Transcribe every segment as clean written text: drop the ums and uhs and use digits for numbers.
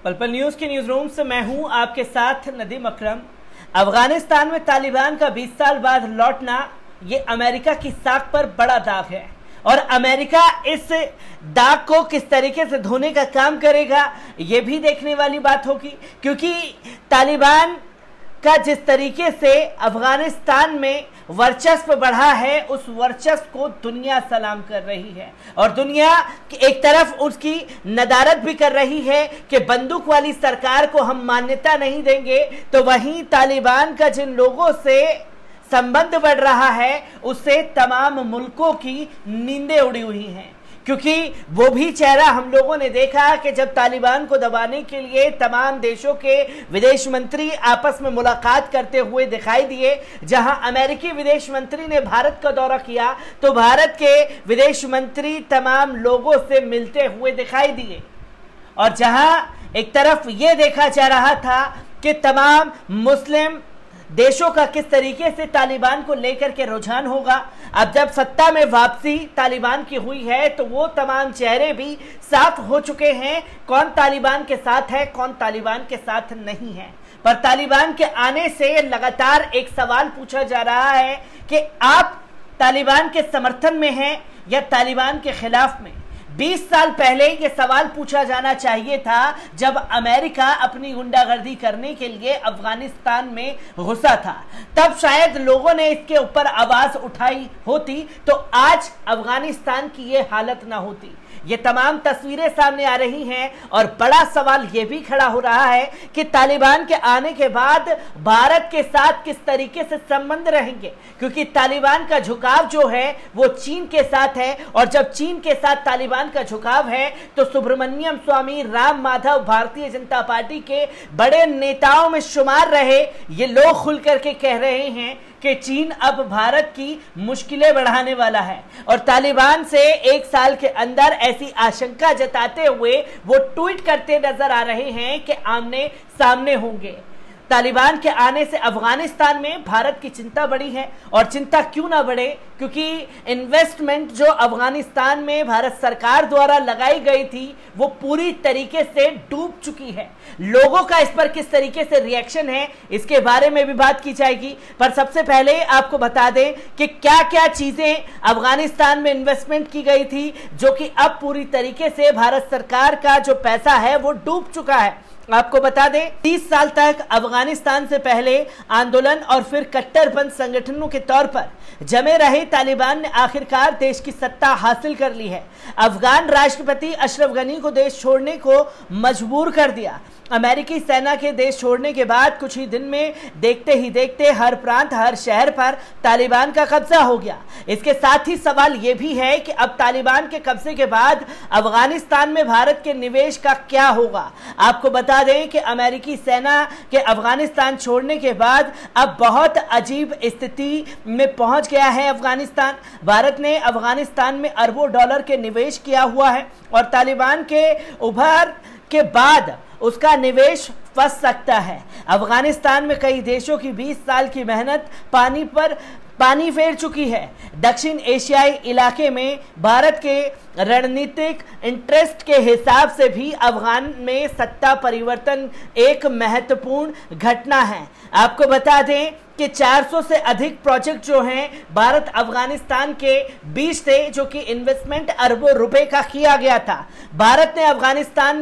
पल पल न्यूज के न्यूज रूम से मैं हूं आपके साथ नदीम अकरम। अफगानिस्तान में तालिबान का 20 साल बाद लौटना ये अमेरिका की साख पर बड़ा दाग है और अमेरिका इस दाग को किस तरीके से धोने का काम करेगा ये भी देखने वाली बात होगी, क्योंकि तालिबान का जिस तरीके से अफगानिस्तान में वर्चस्व बढ़ा है उस वर्चस्व को दुनिया सलाम कर रही है और दुनिया एक तरफ उसकी नदारत भी कर रही है कि बंदूक वाली सरकार को हम मान्यता नहीं देंगे, तो वहीं तालिबान का जिन लोगों से संबंध बढ़ रहा है उससे तमाम मुल्कों की नींदें उड़ी हुई हैं, क्योंकि वो भी चेहरा हम लोगों ने देखा कि जब तालिबान को दबाने के लिए तमाम देशों के विदेश मंत्री आपस में मुलाकात करते हुए दिखाई दिए। जहां अमेरिकी विदेश मंत्री ने भारत का दौरा किया तो भारत के विदेश मंत्री तमाम लोगों से मिलते हुए दिखाई दिए और जहां एक तरफ ये देखा जा रहा था कि तमाम मुस्लिम देशों का किस तरीके से तालिबान को लेकर के रुझान होगा। अब जब सत्ता में वापसी तालिबान की हुई है तो वो तमाम चेहरे भी साफ हो चुके हैं, कौन तालिबान के साथ है कौन तालिबान के साथ नहीं है। पर तालिबान के आने से लगातार एक सवाल पूछा जा रहा है कि आप तालिबान के समर्थन में हैं या तालिबान के खिलाफ में। 20 साल पहले ये सवाल पूछा जाना चाहिए था जब अमेरिका अपनी गुंडागर्दी करने के लिए अफगानिस्तान में घुसा था, तब शायद लोगों ने इसके ऊपर आवाज उठाई होती तो आज अफगानिस्तान की ये हालत ना होती। ये तमाम तस्वीरें सामने आ रही हैं और बड़ा सवाल ये भी खड़ा हो रहा है कि तालिबान के आने के बाद भारत के साथ किस तरीके से संबंध रहेंगे, क्योंकि तालिबान का झुकाव जो है वो चीन के साथ है और जब चीन के साथ तालिबान का झुकाव है तो सुब्रमण्यम स्वामी, राम माधव भारतीय जनता पार्टी के बड़े नेताओं में शुमार रहे ये लोग खुल करके कह रहे हैं कि चीन अब भारत की मुश्किलें बढ़ाने वाला है और तालिबान से एक साल के अंदर ऐसी आशंका जताते हुए वो ट्वीट करते नजर आ रहे हैं कि आमने सामने होंगे। तालिबान के आने से अफगानिस्तान में भारत की चिंता बढ़ी है और चिंता क्यों ना बढ़े, क्योंकि इन्वेस्टमेंट जो अफगानिस्तान में भारत सरकार द्वारा लगाई गई थी वो पूरी तरीके से डूब चुकी है। लोगों का इस पर किस तरीके से रिएक्शन है इसके बारे में भी बात की जाएगी, पर सबसे पहले आपको बता दें कि क्या क्या चीजें अफगानिस्तान में इन्वेस्टमेंट की गई थी जो कि अब पूरी तरीके से भारत सरकार का जो पैसा है वो डूब चुका है। आपको बता दें 30 साल तक अफगानिस्तान से पहले आंदोलन और फिर कट्टरपंथ संगठनों के तौर पर जमे रहे तालिबान ने आखिरकार देश की सत्ता हासिल कर ली है। अफगान राष्ट्रपति अशरफ गनी को देश छोड़ने को मजबूर कर दिया। अमेरिकी सेना के देश छोड़ने के बाद कुछ ही दिन में देखते ही देखते हर प्रांत हर शहर पर तालिबान का कब्जा हो गया। इसके साथ ही सवाल यह भी है कि अब तालिबान के कब्जे के बाद अफगानिस्तान में भारत के निवेश का क्या होगा। आपको बता दें कि अमेरिकी सेना के अफगानिस्तान छोड़ने के बाद अब बहुत अजीब स्थिति में पहुंच गया है अफगानिस्तान। भारत ने अफगानिस्तान में अरबों डॉलर के निवेश किया हुआ है और तालिबान के उभर के बाद उसका निवेश फंस सकता है। अफगानिस्तान में कई देशों की 20 साल की मेहनत पानी फेर चुकी है। दक्षिण एशियाई इलाके में भारत के रणनीतिक इंटरेस्ट के हिसाब से भी अफगान में सत्ता परिवर्तन एक महत्वपूर्ण घटना है। आपको बता दें कि 400 से अधिक प्रोजेक्ट जो हैं भारत अफगानिस्तान के बीच थे, जो कि इन्वेस्टमेंट अरबों रुपए का किया गया था। भारत ने अफगानिस्तान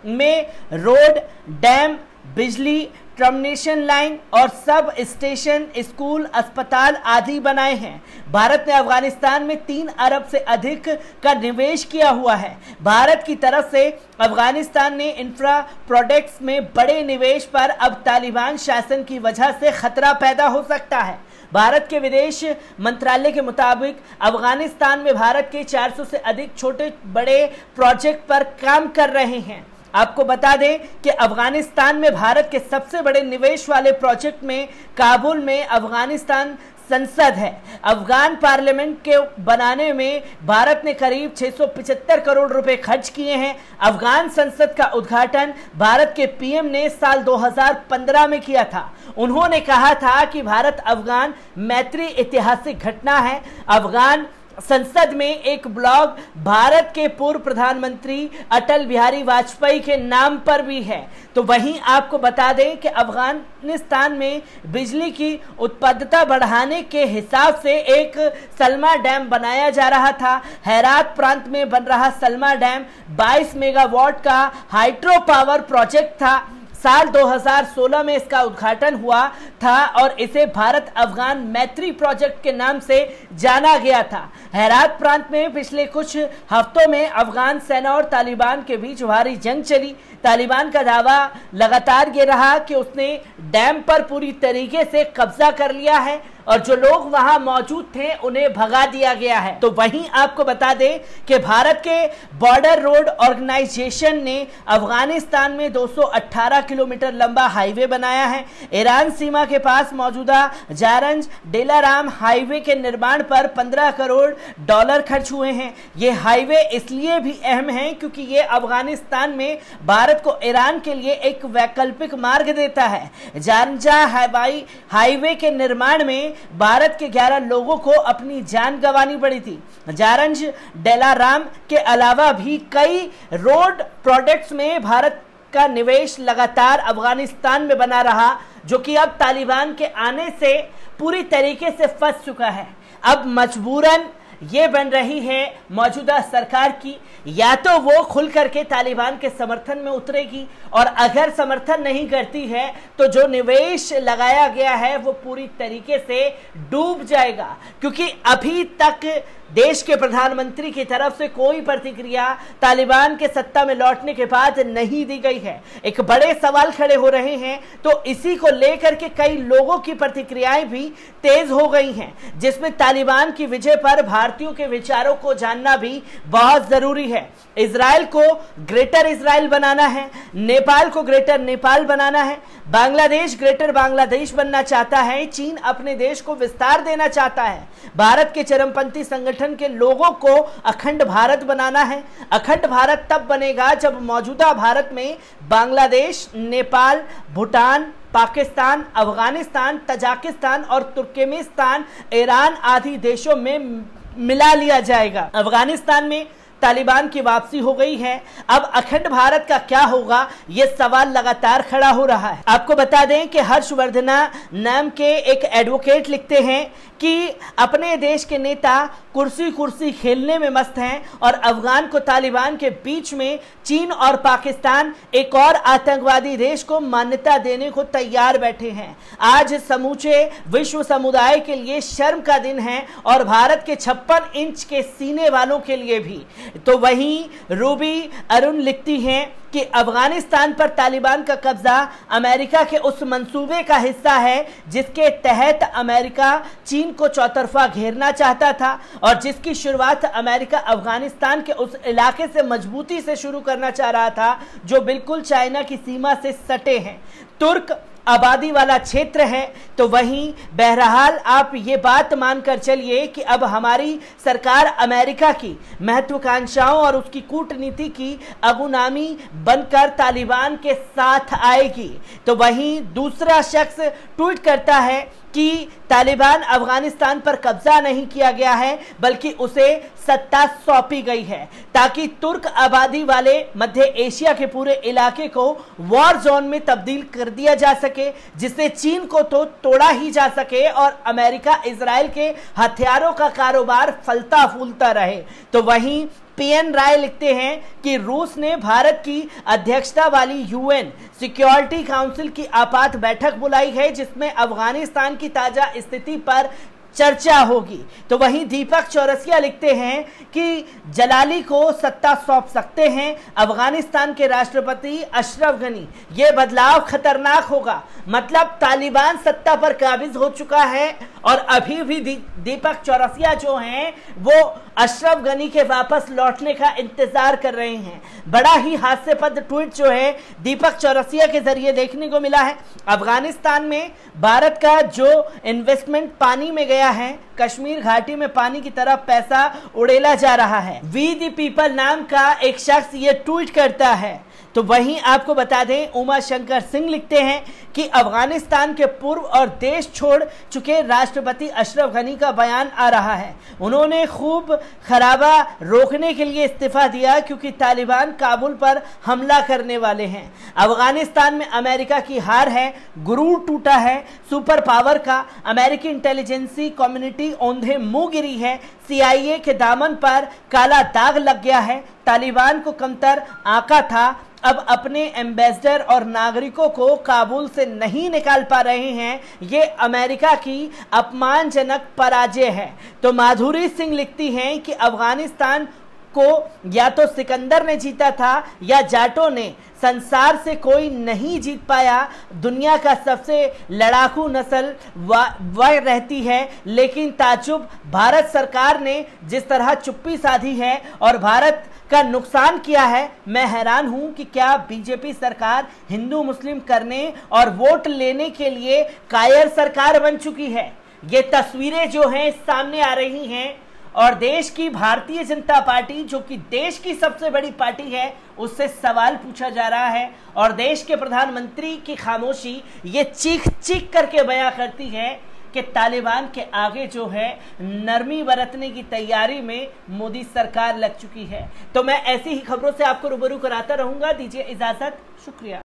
में रोड, डैम, बिजली, ट्रांसमिशन लाइन और सब स्टेशन, स्कूल, अस्पताल आदि बनाए हैं। भारत ने अफगानिस्तान में 3 अरब से अधिक का निवेश किया हुआ है। भारत की तरफ से अफगानिस्तान ने इंफ्रा प्रोडक्ट्स में बड़े निवेश पर अब तालिबान शासन की वजह से खतरा पैदा हो सकता है। भारत के विदेश मंत्रालय के मुताबिक अफगानिस्तान में भारत के 400 से अधिक छोटे बड़े प्रोजेक्ट पर काम कर रहे हैं। आपको बता दें कि अफगानिस्तान में भारत के सबसे बड़े निवेश वाले प्रोजेक्ट में काबुल में अफगानिस्तान संसद है। अफगान पार्लियामेंट के बनाने में भारत ने करीब 675 करोड़ रुपए खर्च किए हैं। अफगान संसद का उद्घाटन भारत के पीएम ने साल 2015 में किया था। उन्होंने कहा था कि भारत अफगान मैत्री ऐतिहासिक घटना है। अफगान संसद में एक ब्लॉग भारत के पूर्व प्रधानमंत्री अटल बिहारी वाजपेयी के नाम पर भी है। तो वहीं आपको बता दें कि अफगानिस्तान में बिजली की उत्पादकता बढ़ाने के हिसाब से एक सलमा डैम बनाया जा रहा था। हेरात प्रांत में बन रहा सलमा डैम 22 मेगावाट का हाइड्रो पावर प्रोजेक्ट था। साल 2016 में इसका उद्घाटन हुआ था और इसे भारत अफगान मैत्री प्रोजेक्ट के नाम से जाना गया था। हेरात प्रांत में पिछले कुछ हफ्तों में अफगान सेना और तालिबान के बीच भारी जंग चली। तालिबान का दावा लगातार ये रहा कि उसने डैम पर पूरी तरीके से कब्जा कर लिया है और जो लोग वहां मौजूद थे उन्हें भगा दिया गया है। तो वहीं आपको बता दें कि भारत के बॉर्डर रोड ऑर्गेनाइजेशन ने अफगानिस्तान में 218 किलोमीटर लंबा हाईवे बनाया है। ईरान सीमा के पास मौजूदा जारंज डेलाराम हाईवे के निर्माण पर 15 करोड़ डॉलर खर्च हुए हैं। ये हाईवे इसलिए भी अहम है क्योंकि ये अफगानिस्तान में भारत को ईरान के लिए एक वैकल्पिक मार्ग देता है। जारंजा हवाई हाईवे के निर्माण में भारत के 11 लोगों को अपनी जान गंवानी पड़ी थी। जारंज डेलाराम के अलावा भी कई रोड प्रोजेक्ट्स में भारत का निवेश लगातार अफगानिस्तान में बना रहा, जो कि अब तालिबान के आने से पूरी तरीके से फंस चुका है। अब मजबूरन ये बन रही है मौजूदा सरकार की, या तो वो खुल करके तालिबान के समर्थन में उतरेगी और अगर समर्थन नहीं करती है तो जो निवेश लगाया गया है वो पूरी तरीके से डूब जाएगा। क्योंकि अभी तक देश के प्रधानमंत्री की तरफ से कोई प्रतिक्रिया तालिबान के सत्ता में लौटने के बाद नहीं दी गई है। एक बड़े सवाल खड़े हो रहे हैं, तो इसी को लेकर के कई लोगों की प्रतिक्रियाएं भी तेज हो गई हैं, जिसमें तालिबान की विजय पर भारतीयों के विचारों को जानना भी बहुत जरूरी है। इजराइल को ग्रेटर इजराइल बनाना है, नेपाल को ग्रेटर नेपाल बनाना है, बांग्लादेश ग्रेटर बांग्लादेश बनना चाहता है, चीन अपने देश को विस्तार देना चाहता है, भारत के चरमपंथी संगठन के लोगों को अखंड भारत बनाना है। अखंड भारत तब बनेगा जब मौजूदा भारत में बांग्लादेश, नेपाल, भूटान, पाकिस्तान, अफगानिस्तान, तजाकिस्तान और तुर्कमेनिस्तान, ईरान आदि देशों में मिला लिया जाएगा। अफगानिस्तान में तालिबान की वापसी हो गई है, अब अखंड भारत का क्या होगा ये सवाल लगातार खड़ा हो रहा है। आपको बता दें कि हर्षवर्धना नाम के एक एडवोकेट लिखते हैं कि अपने देश के नेता कुर्सी कुर्सी खेलने में मस्त हैं और अफगान को तालिबान के बीच में चीन और पाकिस्तान एक और आतंकवादी देश को मान्यता देने को तैयार बैठे हैं। आज समूचे विश्व समुदाय के लिए शर्म का दिन है और भारत के 56 इंच के सीने वालों के लिए भी। तो वहीं रूबी अरुण लिखती हैं कि अफगानिस्तान पर तालिबान का कब्जा अमेरिका के उस मंसूबे का हिस्सा है जिसके तहत अमेरिका चीन को चौतरफा घेरना चाहता था और जिसकी शुरुआत अमेरिका अफगानिस्तान के उस इलाके से मजबूती से शुरू करना चाह रहा था जो बिल्कुल चाइना की सीमा से सटे हैं, तुर्क आबादी वाला क्षेत्र है। तो वहीं बहरहाल आप ये बात मानकर चलिए कि अब हमारी सरकार अमेरिका की महत्वाकांक्षाओं और उसकी कूटनीति की अगुनामी बनकर तालिबान के साथ आएगी। तो वहीं दूसरा शख्स ट्वीट करता है कि तालिबान अफगानिस्तान पर कब्जा नहीं किया गया है बल्कि उसे सत्ता सौंपी गई है ताकि तुर्क आबादी वाले मध्य एशिया के पूरे इलाके को वॉर जोन में तब्दील कर दिया जा सके, जिससे चीन को तो तोड़ा ही जा सके और अमेरिका इजराइल के हथियारों का कारोबार फलता फूलता रहे। तो वहीं पीएन राय लिखते हैं कि रूस ने भारत की अध्यक्षता वाली यूएन सिक्योरिटी काउंसिल की आपात बैठक बुलाई है जिसमें अफगानिस्तान की ताजा स्थिति पर चर्चा होगी। तो वहीं दीपक चौरसिया लिखते हैं कि जलाली को सत्ता सौंप सकते हैं अफगानिस्तान के राष्ट्रपति अशरफ गनी। ये बदलाव खतरनाक होगा, मतलब तालिबान सत्ता पर काबिज हो चुका है और अभी भी दीपक चौरसिया जो हैं वो अशरफ गनी के वापस लौटने का इंतजार कर रहे हैं। बड़ा ही हास्यास्पद ट्वीट जो है दीपक चौरसिया के जरिए देखने को मिला है। अफगानिस्तान में भारत का जो इन्वेस्टमेंट पानी में गया है, कश्मीर घाटी में पानी की तरफ पैसा उड़ेला जा रहा है। वी द पीपल नाम का एक शख्स ये ट्वीट करता है तो वहीं आपको बता दें, उमा शंकर सिंह लिखते हैं कि अफगानिस्तान के पूर्व और देश छोड़ चुके राष्ट्रपति अशरफ गनी का बयान आ रहा है। उन्होंने खूब खराबा रोकने के लिए इस्तीफा दिया क्योंकि तालिबान काबुल पर हमला करने वाले हैं। अफगानिस्तान में अमेरिका की हार है, गुरूर टूटा है सुपर पावर का। अमेरिकी इंटेलिजेंसी कम्युनिटी औंधे मुंह गिरी है। CIA के दामन पर काला दाग लग गया है। तालिबान को कमतर आका था, अब अपने एम्बेसडर और नागरिकों को काबुल से नहीं निकाल पा रहे हैं। ये अमेरिका की अपमानजनक पराजय है। तो माधुरी सिंह लिखती हैं कि अफगानिस्तान को या तो सिकंदर ने जीता था या जाटों ने। संसार से कोई नहीं जीत पाया। दुनिया का सबसे लड़ाकू नस्ल वह रहती है, लेकिन ताज्जुब भारत सरकार ने जिस तरह चुप्पी साधी है और भारत का नुकसान किया है। मैं हैरान हूं कि क्या बीजेपी सरकार हिंदू मुस्लिम करने और वोट लेने के लिए कायर सरकार बन चुकी है। ये तस्वीरें जो हैं सामने आ रही हैं और देश की भारतीय जनता पार्टी, जो कि देश की सबसे बड़ी पार्टी है, उससे सवाल पूछा जा रहा है। और देश के प्रधानमंत्री की खामोशी ये चीख चीख करके बयां करती है कि तालिबान के आगे जो है नरमी बरतने की तैयारी में मोदी सरकार लग चुकी है। तो मैं ऐसी ही खबरों से आपको रूबरू कराता रहूंगा। दीजिए इजाजत, शुक्रिया।